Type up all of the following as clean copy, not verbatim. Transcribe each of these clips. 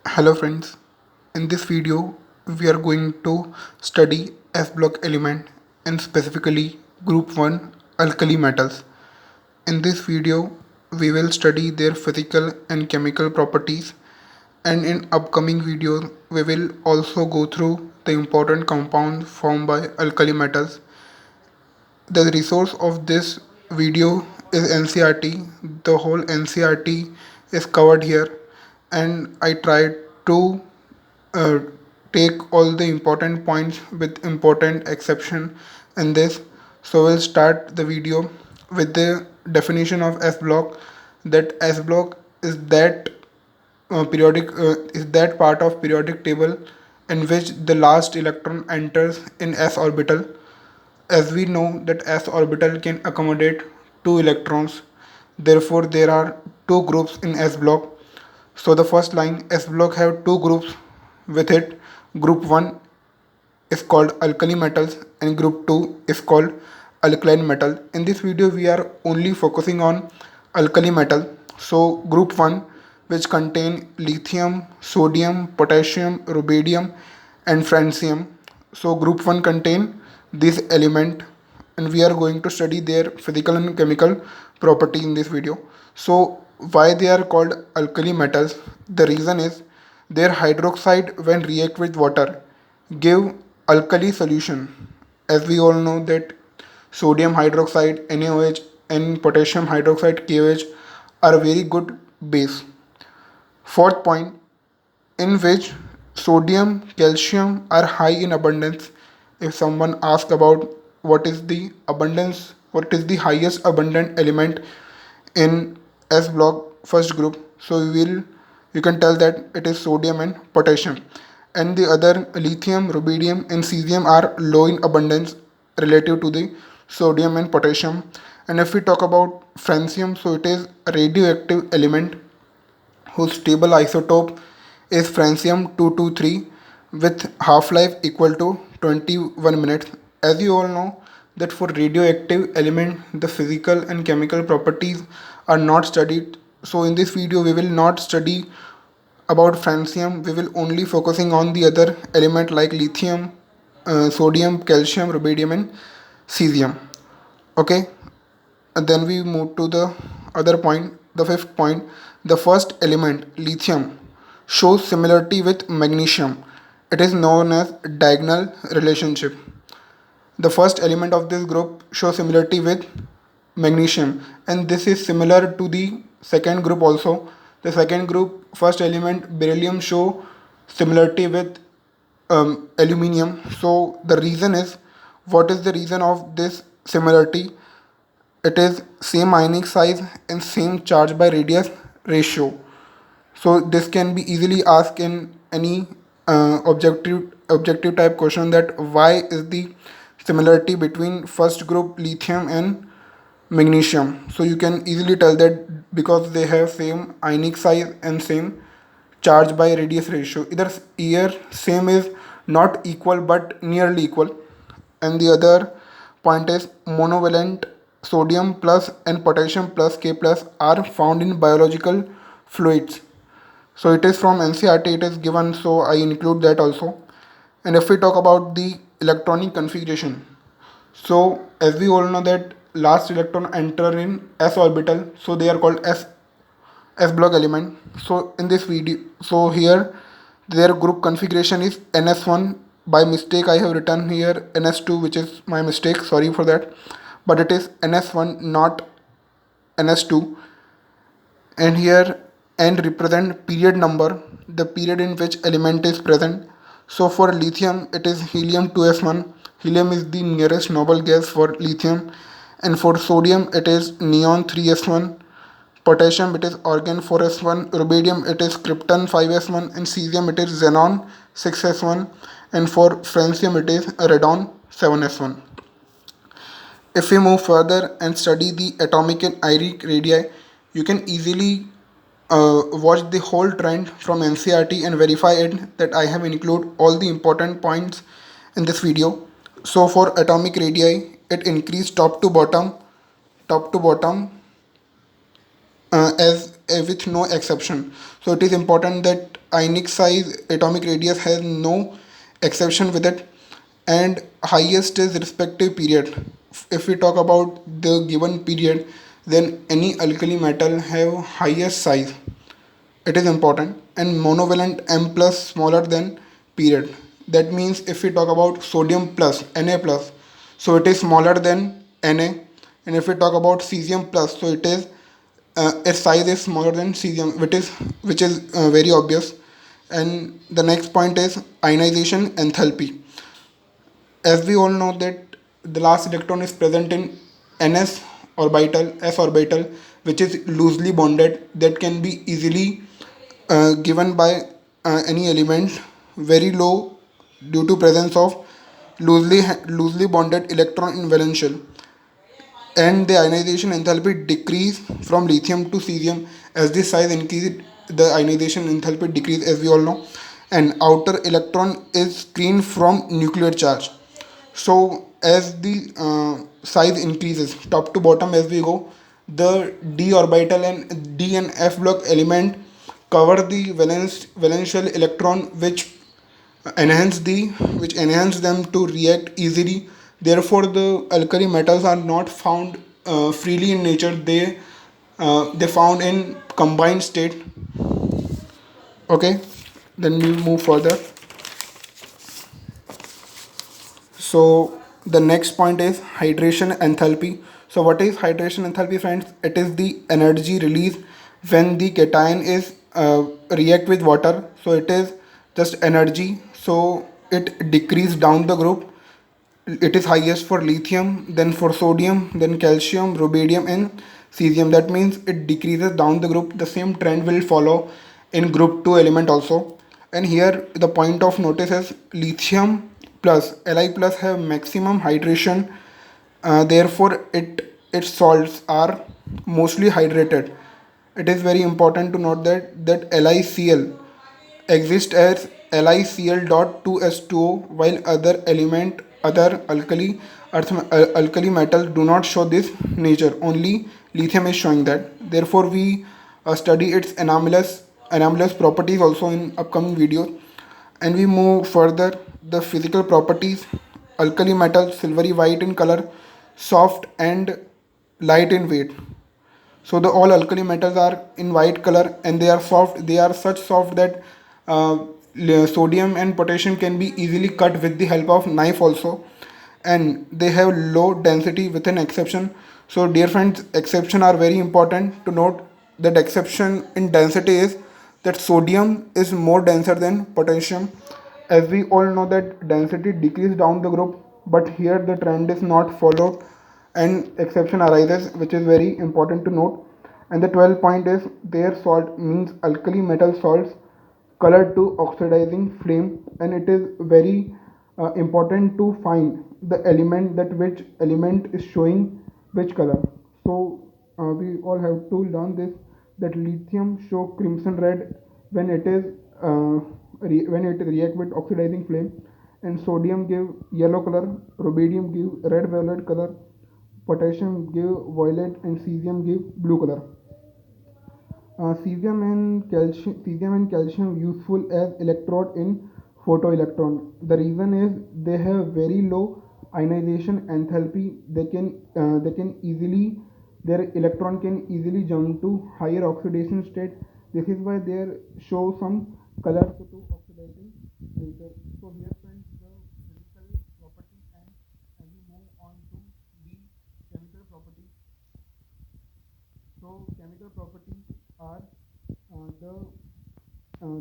Hello friends, in this video we are going to study S block element and specifically group 1 alkali metals. In this video we will study their physical and chemical properties, and in upcoming videos we will also go through the important compounds formed by alkali metals. The resource of this video is NCRT. The whole NCRT is covered here, and I tried to uh, take all the important points with important exception in this. So we'll start the video with the definition of S block. That S block is that part of periodic table in which the last electron enters in s orbital. As we know that s orbital can accommodate two electrons, therefore there are two groups in s block. So the first line, s block have two groups with it. Group 1 is called alkali metals and group 2 is called alkaline metal. In this video we are only focusing on alkali metal. So group 1, which contain lithium, sodium, potassium, rubidium and francium. So group 1 contain this element, and we are going to study their physical and chemical property in this video. So why they are called alkali metals? The reason is their hydroxide when react with water give alkali solution. As we all know that sodium hydroxide NaOH and potassium hydroxide KOH are very good base. Fourth point, in which sodium, calcium are high in abundance. If someone asks about what is the highest abundant element in S block first group, so you can tell that it is sodium and potassium, and the other lithium, rubidium and cesium are low in abundance relative to the sodium and potassium. And if we talk about francium, so it is a radioactive element whose stable isotope is francium 223 with half-life equal to 21 minutes. As you all know that for radioactive element the physical and chemical properties are not studied. So in this video we will not study about francium, we will only focusing on the other element like lithium, sodium, calcium, rubidium and cesium. Okay, and then we move to the other point, the fifth point. The first element, lithium, shows similarity with magnesium. It is known as diagonal relationship. The first element of this group shows similarity with magnesium, and this is similar to the second group also. The second group, first element beryllium, show similarity with aluminium. So the reason is, what is the reason of this similarity? It is same ionic size and same charge by radius ratio. So this can be easily asked in any objective type question, that why is the similarity between first group lithium and magnesium. So you can easily tell that because they have same ionic size and same charge by radius ratio. Either here same is not equal but nearly equal. And the other point is monovalent sodium plus and potassium plus K plus are found in biological fluids. So it is from NCRT, it is given, so I include that also. And if we talk about the electronic configuration, so as we all know that last electron enter in s orbital, so they are called s block element. So in this video, so here their group configuration is ns1. By mistake I have written here ns2, which is my mistake, sorry for that, but it is ns1 not ns2. And here n represent period number, the period in which element is present. So for lithium it is helium 2s1. Helium is the nearest noble gas for lithium. And for sodium it is neon 3s1. Potassium it is argon 4s1. Rubidium it is krypton 5s1. And cesium it is xenon 6s1. And for francium it is radon 7s1. If we move further and study the atomic and ionic radii, you can easily watch the whole trend from NCRT and verify it that I have included all the important points in this video. So for atomic radii, it increased top to bottom, as with no exception. So it is important that ionic size atomic radius has no exception with it, and highest is respective period. If we talk about the given period, then any alkali metal have highest size. It is important. And monovalent M plus smaller than period. That means if we talk about sodium plus Na plus, so it is smaller than Na. And if we talk about cesium plus, so it is its size is smaller than cesium, which is very obvious. And the next point is ionization enthalpy. As we all know that the last electron is present in ns orbital, s orbital, which is loosely bonded, that can be easily given by any element, very low due to presence of loosely bonded electron in valence shell. And the ionization enthalpy decrease from lithium to cesium. As the size increase, the ionization enthalpy decrease, as we all know. And outer electron is screened from nuclear charge. So as the size increases top to bottom as we go, the d orbital and d and f block element cover the valence shell electron, enhance the which enhance them to react easily. Therefore the alkali metals are not found freely in nature. They found in combined state. Okay, then we move further. So the next point is hydration enthalpy. So what is hydration enthalpy, friends? It is the energy release when the cation is react with water. So it is just energy. So it decrease down the group. It is highest for lithium, then for sodium, then calcium, rubidium, and cesium. That means it decreases down the group. The same trend will follow in group 2 element also. And here the point of notice is lithium plus Li plus have maximum hydration. Therefore its salts are mostly hydrated. It is very important to note that LiCl exist as LiCl dot 2s2o, while other alkali metal do not show this nature. Only lithium is showing that. Therefore we study its anomalous properties also in upcoming videos. And we move further. The physical properties: alkali metal silvery white in color, soft and light in weight. So the all alkali metals are in white color and they are soft. They are such soft that sodium and potassium can be easily cut with the help of knife also. And they have low density with an exception. So dear friends, exception are very important to note. That exception in density is that sodium is more denser than potassium. As we all know that density decrease down the group, but here the trend is not followed and exception arises, which is very important to note. And the 12th point is their salt means alkali metal salts color to oxidizing flame. And it is very important to find the element, that which element is showing which color. So we all have to learn this, that lithium show crimson red when it is when it react with oxidizing flame, and sodium give yellow color, rubidium give red violet color, potassium give violet, and cesium give blue color. Cesium and calcium useful as electrode in photoelectron. The reason is they have very low ionization enthalpy. They can easily, their electron can easily jump to higher oxidation state. This is why they show some color to oxidizing nature. So here friends, the physical property, and we move on to the chemical property. So chemical properties are the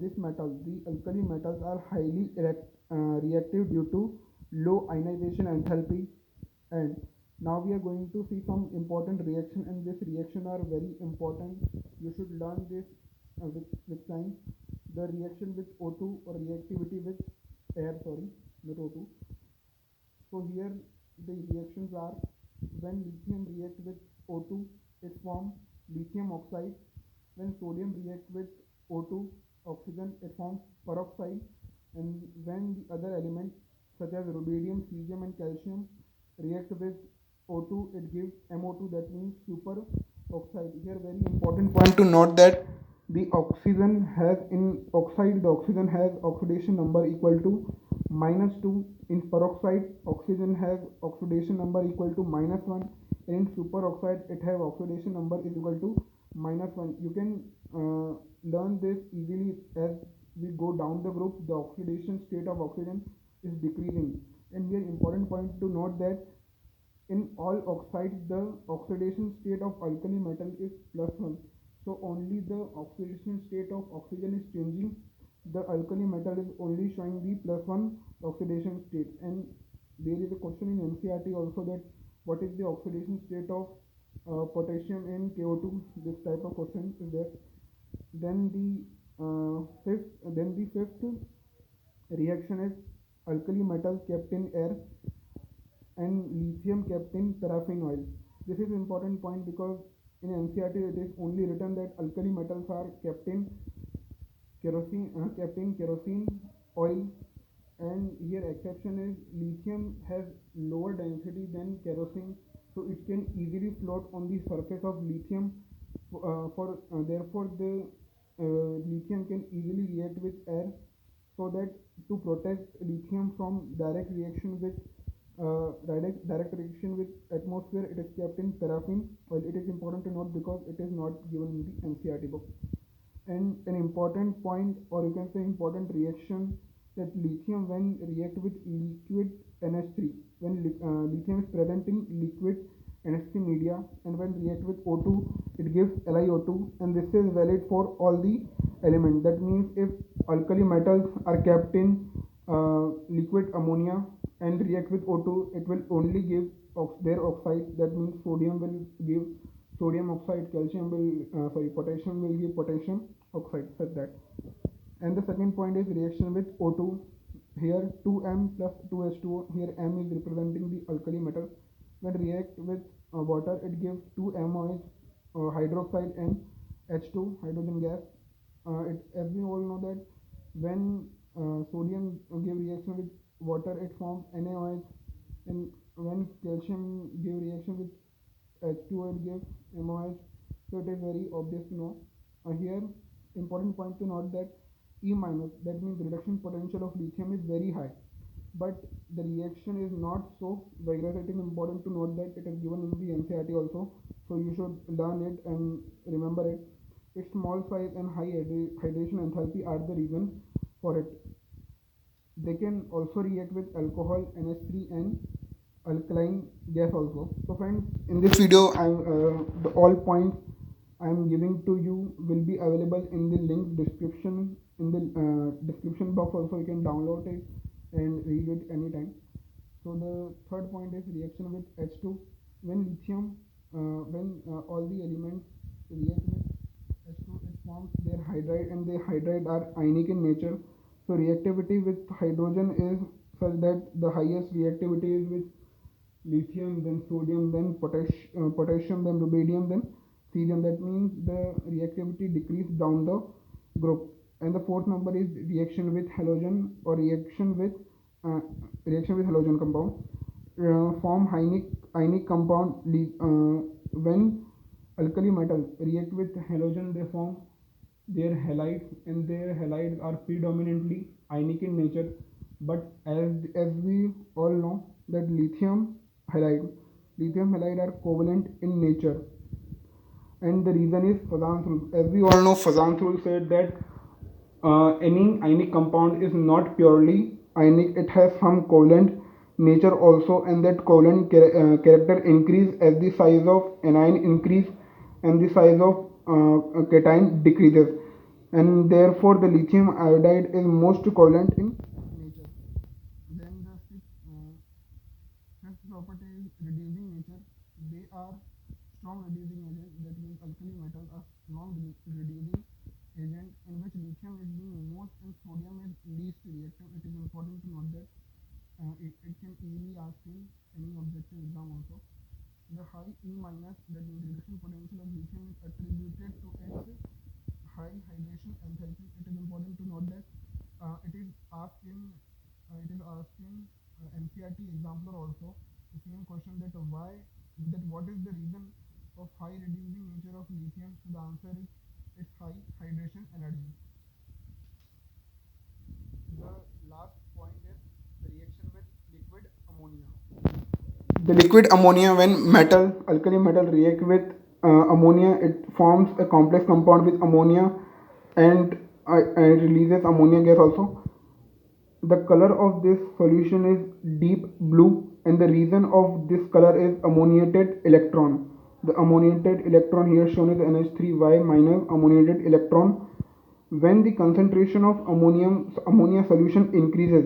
this metal, the alkali metals are highly reactive due to low ionization enthalpy. And now we are going to see some important reaction, and this reaction are very important. You should learn this with time. The reaction with O2, or reactivity with air, sorry, not O2. So here the reactions are: when lithium reacts with O2, it forms lithium oxide. When sodium reacts with O2 oxygen, it forms peroxide. And when the other elements such as rubidium, cesium, and calcium react with O2, it gives MO2, that means super oxide. Here very important point to note that the oxygen has in oxide, the oxygen has oxidation number equal to -2. In peroxide, oxygen has oxidation number equal to -1. And in superoxide, it has oxidation number is equal to -1. You can learn this easily. As we go down the group, the oxidation state of oxygen is decreasing. And here important point to note that in all oxides, the oxidation state of alkali metal is +1. So only the oxidation state of oxygen is changing. The alkali metal is only showing the +1 oxidation state. And there is a question in NCERT also that what is the oxidation state of potassium in KO2? This type of question is there. Then the fifth reaction is alkali metal kept in air and lithium kept in paraffin oil. This is important point because in NCERT it is only written that alkali metals are kept in kerosene oil, and here exception is lithium has lower density than kerosene, so it can easily float on the surface of lithium. Therefore the lithium can easily react with air, so that to protect lithium from direct reaction with atmosphere, it is kept in paraffin oil. It is important to note because it is not given in the NCERT book. And an important point, or you can say important reaction, that lithium when react with liquid NH3, when lithium is present in liquid NH3 media, and when react with O2 it gives LiO2, and this is valid for all the elements. That means if alkali metals are kept in liquid ammonia and react with O2, it will only give their oxide. That means sodium will give sodium oxide, potassium will give potassium oxide, such that. And the second point is reaction with O2. Here 2M plus 2H2O. Here M is representing the alkali metal. When react with water, it gives 2 MOH hydroxide and H2 hydrogen gas. As we all know that when sodium give reaction with water, it forms NaOH, and when calcium give reaction with H2O, it gives MOH. So it is very obvious to know. Here important point to note that E minus, that means reduction potential of lithium, is very high, but the reaction is not so vigorous. It is important to note that it is given in the NCERT also, so you should learn it and remember it. Its small size and high hydration enthalpy are the reason for it. They can also react with alcohol, NH3, and alkaline gas also. So friends, in this video, the all points I am giving to you will be available in the link description, in the description box also. You can download it and read it anytime. So the third point is reaction with H2. When all the elements react with H2, it forms their hydride, and the hydride are ionic in nature. So reactivity with hydrogen is such that the highest reactivity is with lithium, then sodium, then potassium, then rubidium, then cesium. That means the reactivity decrease down the group. And the fourth number is reaction with halogen, or uh, reaction with halogen compound. Form ionic compound. When alkali metal react with halogen, they form their halides, and their halides are predominantly ionic in nature. But as we all know that lithium halide are covalent in nature, and the reason is Fazan's rule. As we all know, Fazan's rule said that any ionic compound is not purely ionic; it has some covalent nature also, and that covalent character increase as the size of anion increase and the size of cation decreases, and therefore the lithium iodide is most covalent in nature. Then the fifth property is reducing nature. They are strong reducing agent. That means alkali metals are strong reducing agent, in which lithium is being most and sodium is least reactive. It is important to note that it can easily ask in any objective exam also. The high E minus, that is reduction potential of lithium, is attributed to its high hydration enthalpy. It is important to note that it is asked in NCERT examiner also. The same question, that what is the reason of high reducing nature of lithium? So the answer is its high hydration The liquid ammonia, when alkali metal react with ammonia, it forms a complex compound with ammonia and releases ammonia gas also. The color of this solution is deep blue, and the reason of this color is ammoniated electron. The ammoniated electron here shown is NH3Y minus ammoniated electron. When the concentration of ammonia solution increases,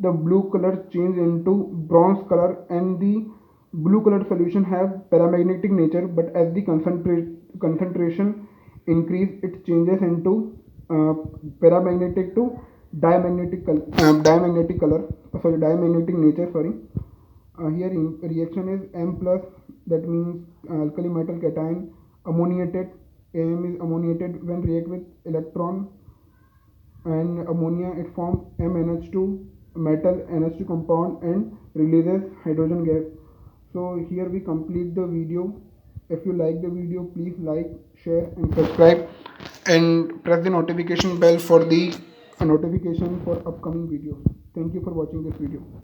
the blue color change into bronze color, and the blue colored solution have paramagnetic nature, but as the concentration increase, it changes into paramagnetic to diamagnetic nature. Here reaction is M plus, that means alkali metal cation ammoniated. Am is ammoniated when react with electron and ammonia, it forms MnH2 metal NH2 compound and releases hydrogen gas. So here we complete the video. If you like the video, please like, share and subscribe, and press the notification bell for the notification for upcoming videos. Thank you for watching this video.